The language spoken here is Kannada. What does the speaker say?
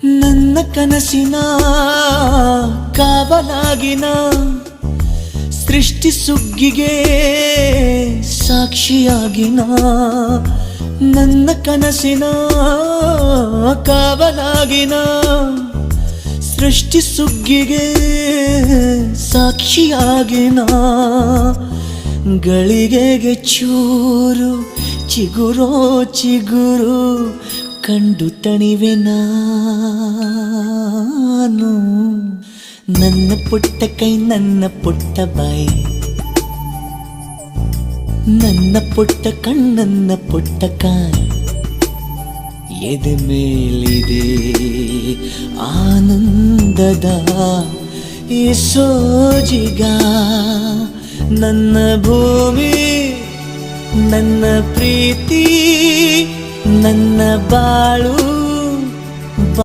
ನನ್ನ ಕನಸಿನ ಕಾವಲಾಗಿನ ಸೃಷ್ಟಿ ಸುಗ್ಗಿಗೆ ಸಾಕ್ಷಿಯಾಗಿನ ನನ್ನ ಕನಸಿನ ಕಾವಲಾಗಿನ ಸೃಷ್ಟಿ ಸುಗ್ಗಿಗೆ ಸಾಕ್ಷಿಯಾಗಿನ ಗಳಿಗೆಗೆ ಚೂರು ಚಿಗುರೋ ಚಿಗುರು ಕಂಡು ತಣಿವೆ ನಾನು. ನನ್ನ ಪುಟ್ಟ ಕೈ ನನ್ನ ಪುಟ್ಟ ಬಾಯಿ, ನನ್ನ ಪುಟ್ಟ ಕಣ್ಣನ್ನ ಪುಟ್ಟ ಕಾಯಿ, ಎದೆ ಮೇಲಿದೆ ಆನಂದದ ಈ ಸೋಜಿಗ. ನನ್ನ ಭೂಮಿ ನನ್ನ ಪ್ರೀತಿ ನನ್ನ ಬಾಳು